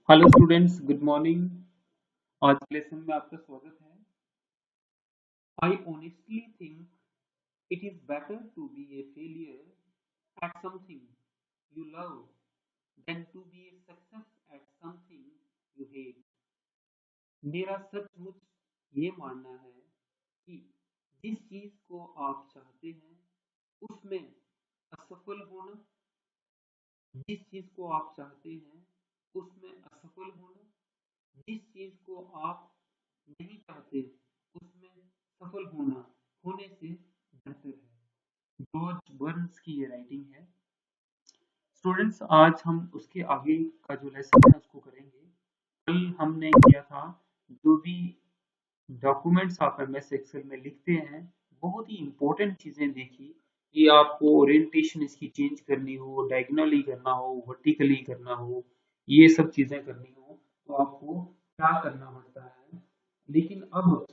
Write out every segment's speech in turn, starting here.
Hello students, good morning. आज के lesson में आपका स्वागत है। I honestly think it is better to be a failure at something you love than to be a success at something you hate. मेरा सचमुच ये मानना है कि जिस चीज को आप चाहते हैं उसमें असफल होना, जिस चीज को आप चाहते हैं उसमें असफल होना, जिस चीज को आप नहीं चाहते उसमें सफल होने से बेहतर है। जॉर्ज बर्न्स की ये राइटिंग है। स्टूडेंट्स, आज हम उसके आगे का जो लेसन है उसको करेंगे। कल हमने किया था जो भी डॉक्यूमेंट्स आप एमएस एक्सेल में लिखते हैं, बहुत ही इंपॉर्टेंट चीजें देखी कि आपको ओरिएंटेशन इसकी चेंज करनी हो, डायगोनली करना हो, वर्टिकली करना हो, ये सब चीजें करनी हो तो आपको क्या करना पड़ता है। लेकिन अब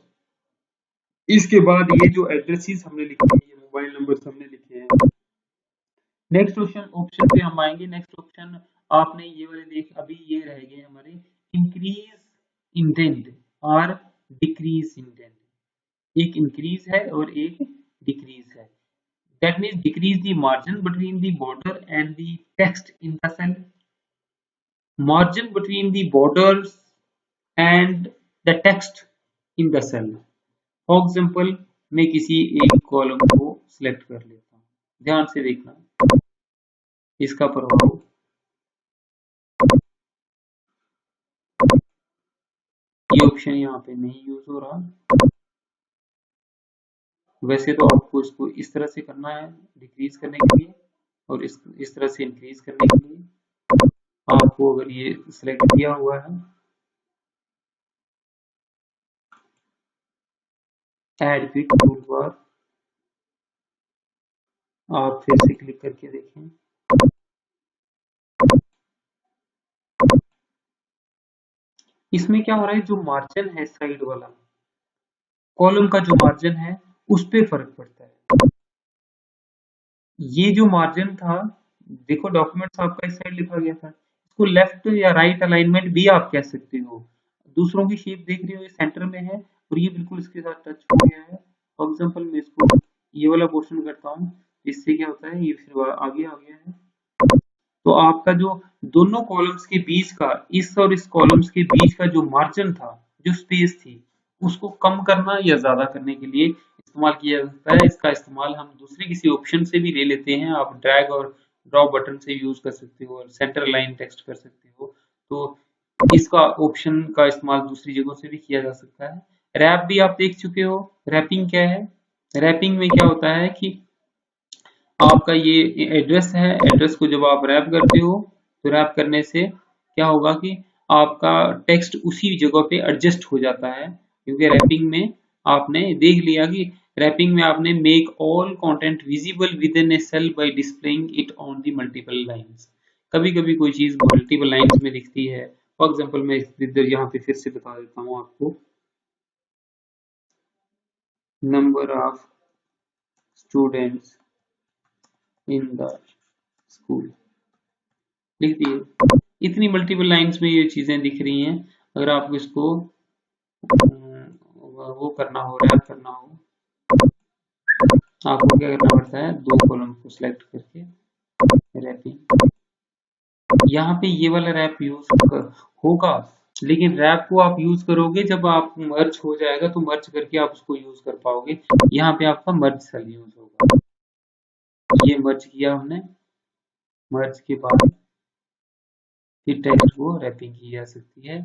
इसके बाद ये जो एड्रेसेस हमने लिखे हैं, ये मोबाइल नंबर हमने लिखे हैं। नेक्स्ट ऑप्शन पे हम आएंगे। नेक्स्ट ऑप्शन आपने ये वाले देख, अभी ये रह गए हमारे इंक्रीज इंटेंट और डिक्रीज इंटेंट। एक इंक्रीज है और एक डिक्रीज है। That means decrease the margin between the border and the text in the cell, margin between the borders and the text in the cell. For example, मैं किसी एक column को select कर लेता हूँ। ध्यान से देखना इसका प्रभाव। ये ऑप्शन यहाँ पे नहीं यूज हो रहा। वैसे तो आपको इसको इस तरह से करना है डिक्रीज करने के लिए, और इस तरह से इंक्रीज करने के लिए। आपको अगर ये सिलेक्ट किया हुआ है, ऐड फिट टूल बार, आप फिर से क्लिक करके देखें। इसमें क्या हो रहा है, जो मार्जिन है साइड वाला कॉलम का, जो मार्जिन है उस पे फर्क पड़ता है। ये जो मार्जिन था, देखो डॉक्यूमेंट्स आपका इस साइड लिखा गया था, इसको लेफ्ट या राइट अलाइनमेंट भी आप कह सकते हो। दूसरों की शेप देख रहे हो, ये सेंटर में है और ये बिल्कुल इसके साथ टच हो गया है। फॉर एग्जाम्पल, मैं इसको ये वाला पोर्शन करता हूँ, इससे क्या होता है, ये फिर आगे आ गया है। तो आपका जो दोनों कॉलम्स के बीच का, इस और इस कॉलम्स के बीच का जो मार्जिन था, जो स्पेस थी, उसको कम करना या ज्यादा करने के लिए इस्तेमाल किया जाता है। इसका इस्तेमाल हम दूसरे किसी ऑप्शन से भी ले लेते हैं। आप ड्रैग और ड्रॉप बटन से यूज कर सकते हो और सेंटर लाइन टेक्स्ट कर सकते हो। तो इसका ऑप्शन का इस्तेमाल दूसरी जगहों से भी किया जा सकता है। रैप भी आप देख चुके हो। रैपिंग क्या है? रैपिंग में क्या होता है कि आपका ये एड्रेस है, एड्रेस को जब आप रैप करते हो तो रैप करने से क्या होगा कि आपका टेक्स्ट उसी जगह पे एडजस्ट हो जाता है। क्योंकि रैपिंग में आपने देख लिया कि रैपिंग में आपने make all content visible within a cell by displaying it on the multiple lines. कभी कभी कोई चीज मल्टीपल लाइंस में दिखती है। फॉर एग्जांपल, मैं इधर यहाँ पे फिर से बता देता हूँ आपको। Number of students in the school लिख दिए। इतनी मल्टीपल लाइंस में ये चीजें दिख रही हैं। अगर आपको इसको वो करना हो, रैप करना हो, आपको क्या करना पड़ता है, दो कॉलम को सिलेक्ट करके रैपिंग। यहाँ पे ये वाला रैप यूज होगा, लेकिन रैप को आप यूज करोगे जब आप मर्ज हो जाएगा, तो मर्ज करके आप उसको यूज कर पाओगे। यहाँ पे आपका मर्ज सेल यूज होगा। ये मर्ज किया हमने, मर्ज के बाद फिर टेक्स्ट को रैपिंग की जा सकती है।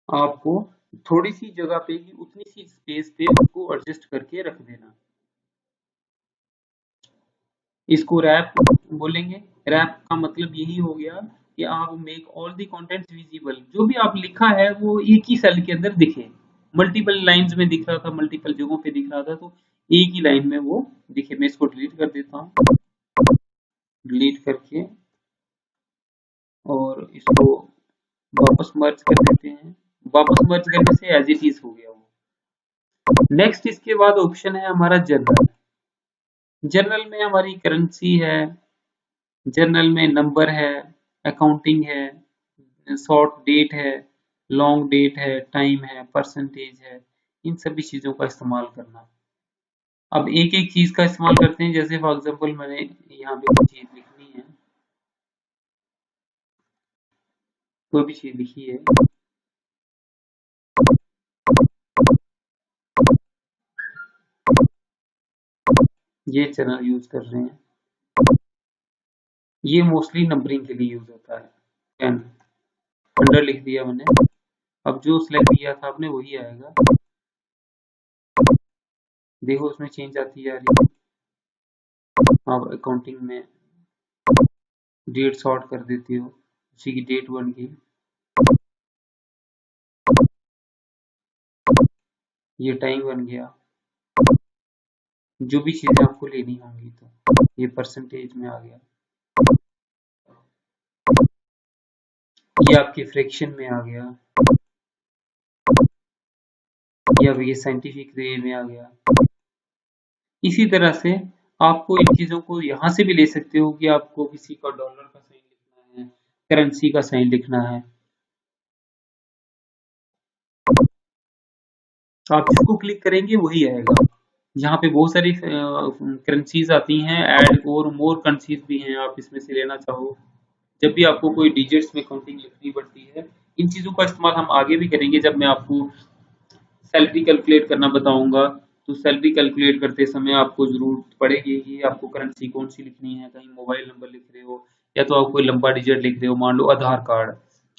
आपको थोड़ी सी जगह पे ही, उतनी सी स्पेस पे उसको एडजस्ट करके रख देना। इसको रैप बोलेंगे। रैप का मतलब यही हो गया कि आप make all the contents visible, जो भी आप लिखा है वो एक ही सेल के अंदर दिखे। मल्टीपल लाइंस में दिख रहा था, मल्टीपल जगहों पे दिख रहा था, तो एक ही लाइन में वो दिखे। मैं इसको डिलीट कर देता हूँ, डिलीट करके और इसको वापस मर्ज कर देते हैं। वापस मर्ज करने से एज इट इज हो गया वो। नेक्स्ट इसके बाद ऑप्शन है हमारा जर्नल। जर्नल में हमारी करेंसी है, जर्नल में नंबर है, अकाउंटिंग है, शॉर्ट डेट है, लॉन्ग डेट है, टाइम है, परसेंटेज है, इन सभी चीजों का इस्तेमाल करना। अब एक एक चीज का इस्तेमाल करते हैं, जैसे फॉर एग्जांपल मैंने यहाँ पे कोई चीज लिखनी है, कोई भी चीज लिखी है, ये चैनल यूज कर रहे हैं, ये मोस्टली नंबरिंग के लिए यूज होता है। 10 100 लिख दिया मैंने, अब जो सिलेक्ट किया था आपने वही आएगा, देखो उसमें चेंज आती जा रही है। आप अकाउंटिंग में डेट सॉर्ट कर देती हो, उसी की डेट बन गई, ये टाइम बन गया, जो भी चीजें आपको लेनी होंगी, तो ये परसेंटेज में आ गया, ये आपके फ्रैक्शन में आ गया, ये अब ये साइंटिफिक वे में आ गया। इसी तरह से आपको इन चीजों को यहाँ से भी ले सकते हो कि आपको किसी का डॉलर का साइन लिखना है, करेंसी का साइन लिखना है, तो आप जिसको क्लिक करेंगे वही आएगा। यहाँ पे बहुत सारी करेंसीज आती हैं, ऐड और मोर करेंसीज भी हैं, आप इसमें से लेना चाहो। जब भी आपको कोई डिजिट्स में काउंटिंग लिखनी पड़ती है, इन चीजों का इस्तेमाल हम आगे भी करेंगे जब मैं आपको सैलरी कैलकुलेट करना बताऊंगा। तो सैलरी कैलकुलेट करते समय आपको जरूरत पड़ेगी कि आपको करेंसी कौन सी लिखनी है, कहीं मोबाइल नंबर लिख रहे हो या तो आप कोई लंबा डिजिट लिख रहे हो, मान लो आधार कार्ड,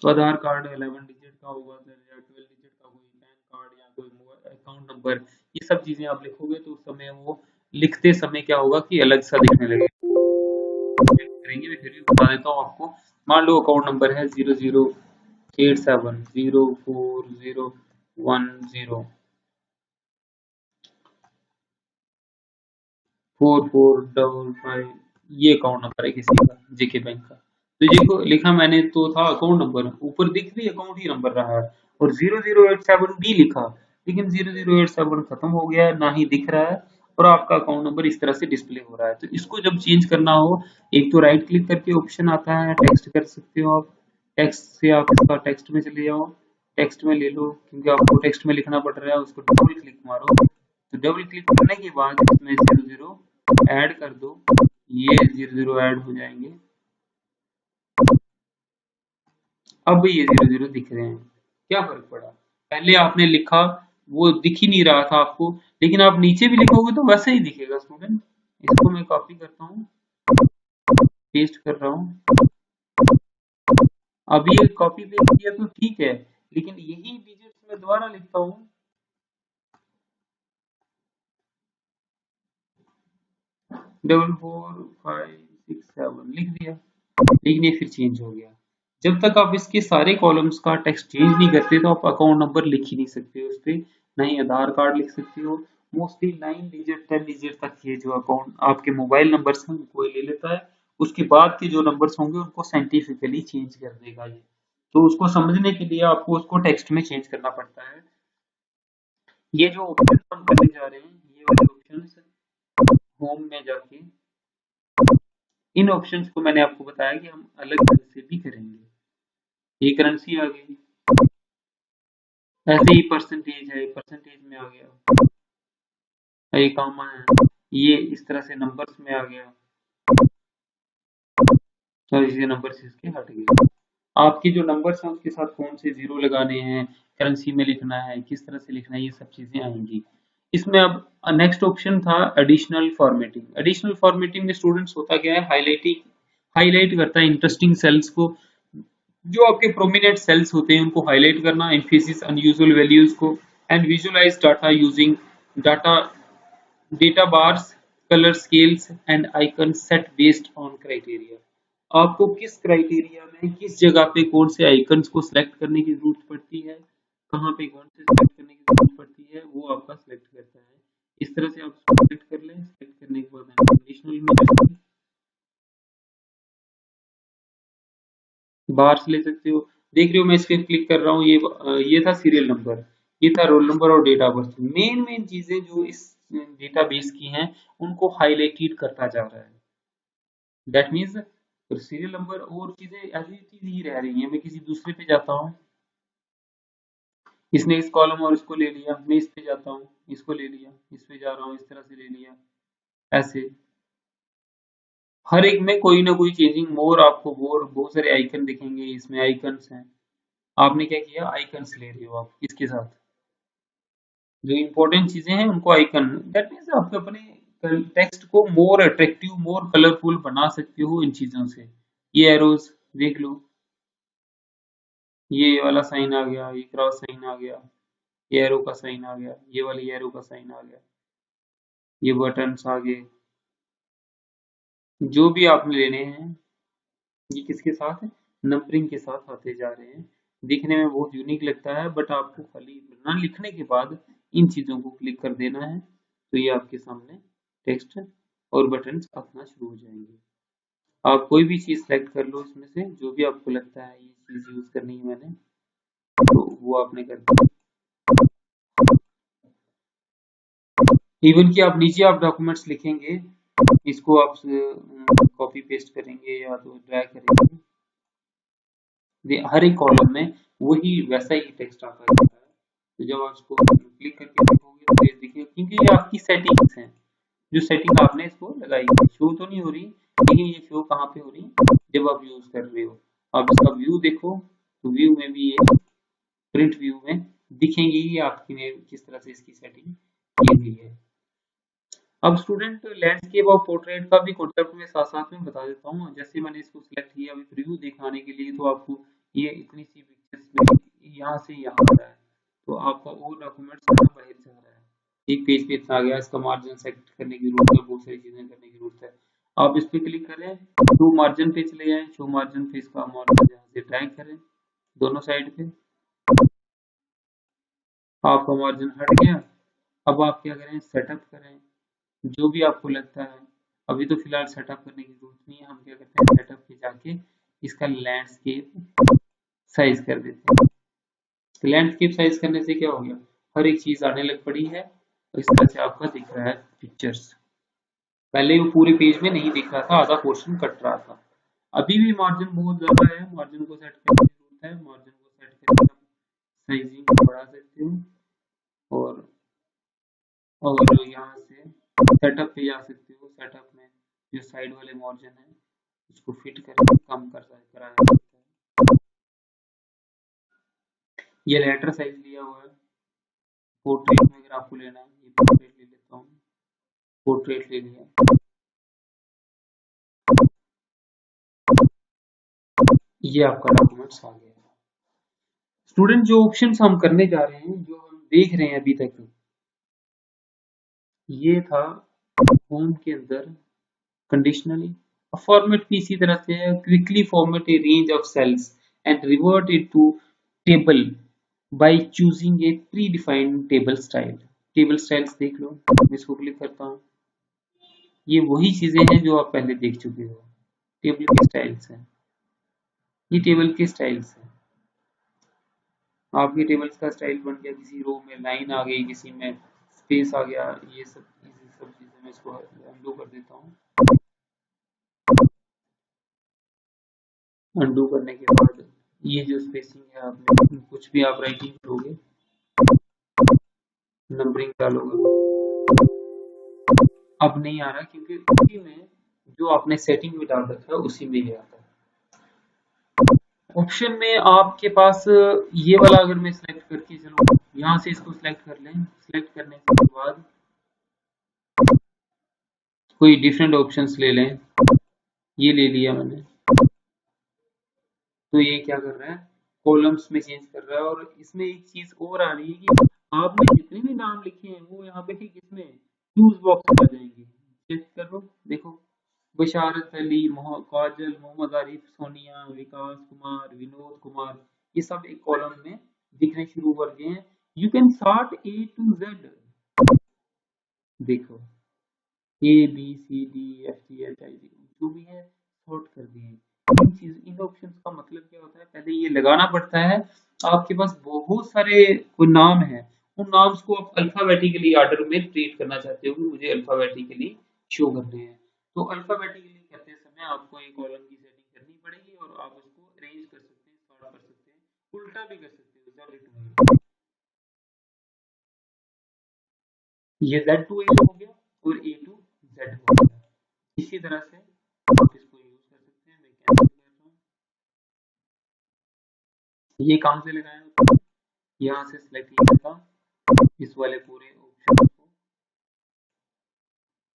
तो आधार कार्ड 11 डिजिट का होगा या 12 डिजिट का, कोई पैन कार्ड या कोई अकाउंट नंबर, ये सब चीजें आप लिखोगे तो उस समय वो लिखते समय क्या होगा कि अलग सा दिखने लगेगा। करेंगे, मैं फिर भी बता देता हूँ आपको। मान लो अकाउंट नंबर है 0087040104 4455, ये अकाउंट नंबर है किसी का, जेके बैंक का। तो ये को लिखा मैंने तो था अकाउंट नंबर, ऊपर दिख रही अकाउंट ही नंबर रहा है, और 0087 भी लिखा, लेकिन 0087 खत्म हो गया है, ना ही दिख रहा है, और आपका अकाउंट नंबर इस तरह से डिस्प्ले हो रहा है। तो इसको जब चेंज करना हो, एक तो राइट क्लिक करके ऑप्शन आता है, टेक्स्ट कर सकते हो आप, टेक्स्ट से आप इसका टेक्स्ट में चले जाओ, टेक्स्ट में ले लो, क्योंकि आपको टेक्स्ट में लिखना पड़ रहा है, उसको डबल क्लिक मारो, तो डबल क्लिक करने के बाद इसमें 00 ऐड कर दो, ये 00 ऐड हो जाएंगे। अब ये 00 दिख रहे हैं, क्या फर्क पड़ा? पहले आपने लिखा वो दिख ही नहीं रहा था आपको, लेकिन आप नीचे भी लिखोगे तो वैसे ही दिखेगा स्टूडेंट। इसको मैं कॉपी करता हूँ, पेस्ट कर रहा हूँ, अब ये कॉपी पेस्ट किया तो ठीक है, लेकिन यही डिजिट्स में दोबारा लिखता हूँ, 4456 लिख दिया, लेकिन ये फिर चेंज हो गया। जब तक आप इसके सारे कॉलम्स का टेक्स्ट चेंज नहीं करते तो आप अकाउंट नंबर लिख ही नहीं सकते उस पे, ना ही आधार कार्ड लिख सकते हो। मोस्टली 9 डिजिट 10 डिजिट तक ये जो अकाउंट आपके मोबाइल नंबर्स हैं उनको ले लेता है, उसके बाद के जो नंबर्स होंगे उनको साइंटिफिकली चेंज कर देगा ये। तो उसको समझने के लिए आपको उसको टेक्स्ट में चेंज करना पड़ता है। ये जो ऑप्शन हम करने जा रहे हैं, ये वाले ऑप्शन होम में जाके इन ऑप्शंस को मैंने आपको बताया कि हम अलग ढंग से भी करेंगे। ये करेंसी आ गई, ऐसे ही परसेंटेज है, परसेंटेज में आ गया, ये कामा है, ये इस तरह से नंबर्स में आ गया, और इसी नंबर से इसके हट गए। आपके जो नंबर्स हैं उसके साथ कौन से जीरो लगाने हैं, करेंसी में लिखना है, किस तरह से लिखना है, ये सब चीजें आएंगी इसमें। अब नेक्स्ट ऑप्शन था एडिशनल फॉर्मेटिंग। एडिशनल फॉर्मेटिंग में स्टूडेंट्स होता क्या है, हाईलाइटिंग, हाईलाइट करता है इंटरेस्टिंग सेल्स को, जो आपके प्रोमिनेंट सेल्स होते हैं उनको हाईलाइट करना, एम्फेसिस अनयूजुअल वैल्यूज को, and visualize data using data data bars, colour scales and icon set based on criteria. आपको किस क्राइटेरिया में किस जगह पे कौन से आइकन्स को सिलेक्ट करने की जरूरत पड़ती है, कहाँ पे कौन से सिलेक्ट करने की जरूरत पड़ती है, वो आपका सिलेक्ट करता है। इस तरह से आप सिलेक्ट कर लें, सिलेक्ट करने के बाद एडिशनल में जाके बार्स ले सकते हो। देख रहे हो मैं इस पे क्लिक कर रहा हूँ, ये था सीरियल नंबर, ये था रोल नंबर और date of birth. Main main चीजें जो इस डेटाबेस की हैं उनको हाईलाइटेड करता जा रहा है। दैट मीन्स और सीरियल नंबर और चीजें ऐसी चीज ही रह रही है। मैं किसी दूसरे पे जाता हूँ, इसने इस कॉलम और इसको ले लिया, मैं इस पे जाता हूँ, इसको ले लिया, इस पे जा रहा हूँ, इस तरह से ले लिया, ऐसे हर एक में कोई ना कोई चेंजिंग मोर, आपको मोर बहुत सारे आइकन दिखेंगे, इसमें आइकन्स हैं। आपने क्या किया, आइकन्स ले रहे हो आप इसके साथ, जो इंपॉर्टेंट चीजें हैं उनको आइकन, दैट मीन्स आप अपने टेक्स्ट को मोर अट्रैक्टिव, मोर कलरफुल बना सकते हो इन चीजों से। ये एरोज देख लो, ये वाला साइन आ गया, ये क्रॉस साइन आ गया, ये एरो का साइन आ गया, ये वाली एरो का साइन आ गया, ये बटन्स आ गए, जो भी आपने लेने हैं। ये किसके साथ है, नंबरिंग के साथ आते जा रहे हैं। दिखने में बहुत यूनिक लगता है, बट आपको खाली ना लिखने के बाद इन चीजों को क्लिक कर देना है, तो ये आपके सामने टेक्स्ट और बटन्स आना शुरू हो जाएंगे। आप कोई भी चीज सेलेक्ट कर लो इसमें से, जो भी आपको लगता है ये चीज यूज करनी है मैंने, तो वो आपने कर दिया। इवन कि आप नीचे आप डॉक्यूमेंट्स लिखेंगे, इसको आप कॉपी पेस्ट करेंगे या तो ड्रैग करेंगे, हर एक कॉलम में वही वैसा ही टेक्स्ट आता है। तो जब आप इसको क्लिक करके देखोगे तो ये देखिए, क्योंकि ये आपकी सेटिंग्स हैं, जो सेटिंग आपने इसको लगाई है, शो तो नहीं हो रही, लेकिन ये शो कहाँ पे हो रही है, जब आप यूज कर रहे हो। आप इसका व्यू देखो, तो व्यू में भी ये प्रिंट व्यू में दिखेंगी ये आपकी में किस तरह से इसकी सेटिंग की हुई है। अब स्टूडेंट लैंडस्केप और पोर्ट्रेट का भी कॉन्सेप्ट में साथ साथ में बता देता हूँ। जैसे मैंने इसको सिलेक्ट किया अभी प्रीव्यू दिखाने के लिए, तो आपको ये इतनी सी पिक्चर्स में यहाँ से यहाँ आ रहा है, तो आपका वो डॉक्यूमेंट्स बाहर जा रहा है, एक पेज पे इतना आ गया, इसका मार्जिन सेट करने की जरूरत है, बहुत सारी चीजें करने की जरूरत है। आप इस पे क्लिक करें, शो मार्जिन पे चले जाएं, शो मार्जिन पे इसका मार्जिन यहाँ से ड्रैग करें दोनों साइड पे, आपका मार्जिन हट गया। अब आप क्या करें, सेटअप करें, जो भी आपको लगता है। अभी तो फिलहाल सेटअप करने की जरूरत नहीं है, हम क्या करते हैं, सेटअप पे जाके इसका लैंडस्केप साइज कर देते हैं। तो लैंडस्केप साइज करने से क्या हो गया, हर एक चीज आने लग पड़ी है, और इस तरह से आपका दिख रहा है पिक्चर्स। पहले वो पूरे पेज में नहीं दिख रहा था, आधा पोर्शन कट रहा था। अभी भी मार्जिन बहुत ज्यादा है, मार्जिन को सेट करने की जरूरत है, मार्जिन को सेट करके हम साइजिंग को बढ़ा सकते हैं, और यहाँ से सेटअप पे जा सकते हो। सेटअप में जो साइड वाले मार्जिन है उसको फिट करके कम कराया जाता है। ये लेटर साइज लिया हुआ है, पोर्ट्रेट में अगर आपको लेना है, ये पोर्ट्रेट ले लेता हूँ, पोर्ट्रेट ले लिया, ये आपका डॉक्यूमेंट्स आ गया। स्टूडेंट जो ऑप्शंस हम करने जा रहे हैं, जो हम देख रहे हैं अभी तक, ये था होम के अंदर कंडीशनली। फॉर्मेट भी इसी तरह से है, quickly format a range of cells and revert it to table by choosing a predefined table style. Table styles देख लो, मैं इसको क्लिक करता हूँ, ये वही चीजें हैं जो आप पहले देख चुके हो, टेबल के स्टाइल्स हैं, ये टेबल के स्टाइल्स हैं। आपके टेबल्स का स्टाइल बन गया, किसी रो में लाइन आ गई, किसी में स्पेस आ गया, ये सब चीजें मैं इसको अंडू कर देता हूँ। अंडू करने के बाद ये जो स्पेसिंग है, आपने कुछ भी आप राइटिंग करोगे, नंबरिंग डालोगे, अब नहीं आ रहा, क्योंकि उसी में जो आपने सेटिंग में डाल रखा है उसी में ये आता है। ऑप्शन में आपके पास ये वाला अगर मैं सिलेक्ट करके, चलो यहाँ से इसको सिलेक्ट कर लें, सिलेक्ट करने के बाद कोई डिफरेंट ऑप्शंस ले लें, ये ले लिया मैंने, तो ये क्या कर रहा है, कॉलम्स में चेंज कर रहा है। और इसमें एक चीज और आ रही है कि आपने जितने भी नाम लिखे हैं वो यहाँ पे ठीक इसमें चूज बॉक्स में आ जाएंगे। चेक करो, देखो, बशारत अली, काजल, मोहम्मद आरिफ, सोनिया, विकास कुमार, विनोद कुमार, ये सब एक कॉलम में दिखने शुरू कर गए हैं। You can sort A to Z, देखो, A B C D F G H I जी, जो भी है सॉर्ट कर दिए हैं। इन ऑप्शंस का मतलब क्या होता है, पहले ये लगाना पड़ता है। आपके पास बहुत सारे कोई नाम है, उन नाम्स को आप अल्फाबेटिकली ऑर्डर में ट्रीट करना चाहते हो कि मुझे अल्फाबेटिकली शो करने हैं, तो अल्फाबेटिकली करते समय आपको एक कॉलम की सेटिंग और आप उसको अरेंज कर सकते हैं, सॉर्ट कर सकते हैं, उल्टा भी कर सकते हो, Z टू A। ये Z टू A हो गया और A टू Z हो गया। इसी तरह से आप इसको यूज कर सकते हैं। मैं कैंसिल कर रहा हूँ। ये कहाँ से लगाया होता है? यहाँ से सिलेक्ट किया था इस वाले पूरे ऑप्शन को,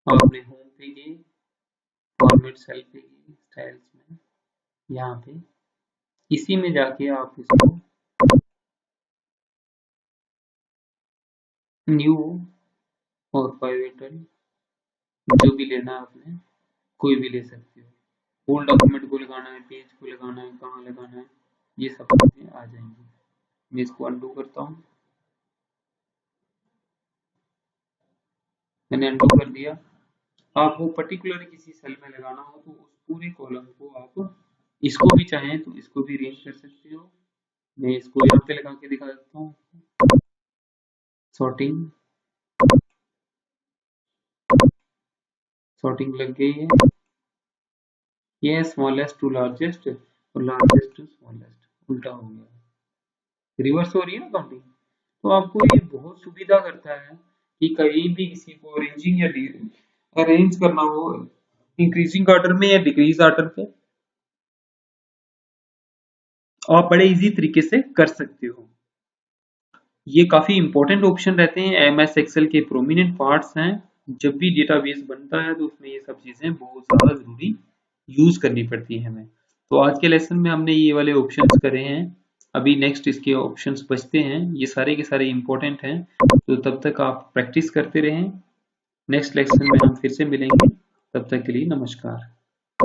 और अपने होम पे गए, फॉर्मेट सेल पे गए, स्टाइल्स में, यहाँ पे इसी में जाके आप इसको न्यू और पाइवेटल जो भी लेना है आपने, कोई भी ले सकते हो। होल डॉक्यूमेंट को लगाना है, पेज को लगाना है, कहाँ लगाना है, ये सब चीजें आ जाएंगी। मैं इसको अनडू करता हूँ। मैंने अनडू कर दिया। आप वो पर्टिकुलर किसी सेल में लगाना हो तो उस पूरे कॉलम को आप इसको भी चाहें तो इसको भी अरेंज कर सकते हो। मैं इसको यहाँ पे लगा के दिखा देता हूँ। सॉर्टिंग सॉर्टिंग लग गई है। ये स्मॉलेस्ट टू लार्जेस्ट और लार्जेस्ट टू स्मॉलेस्ट उल्टा हो गया, रिवर्स हो रही है ना काउंटिंग। तो आपको ये बहुत सुविधा करता है कि कहीं भी किसी को अरेंजिंग या अरेंज करना हो इंक्रीजिंग ऑर्डर में या डिक्रीज ऑर्डर पे, आप बड़े इजी तरीके से कर सकते हो। ये काफी इंपॉर्टेंट ऑप्शन रहते हैं, एमएस एक्सेल के प्रोमिनेंट पार्ट्स हैं। जब भी डेटाबेस बनता है तो उसमें ये सब चीजें बहुत ज्यादा जरूरी यूज करनी पड़ती है हमें। तो आज के लेसन में हमने ये वाले ऑप्शंस करे हैं। अभी नेक्स्ट इसके ऑप्शंस बचते हैं, ये सारे के सारे इंपॉर्टेंट हैं, तो तब तक आप प्रैक्टिस करते रहें। नेक्स्ट लेसन में हम फिर से मिलेंगे, तब तक के लिए नमस्कार।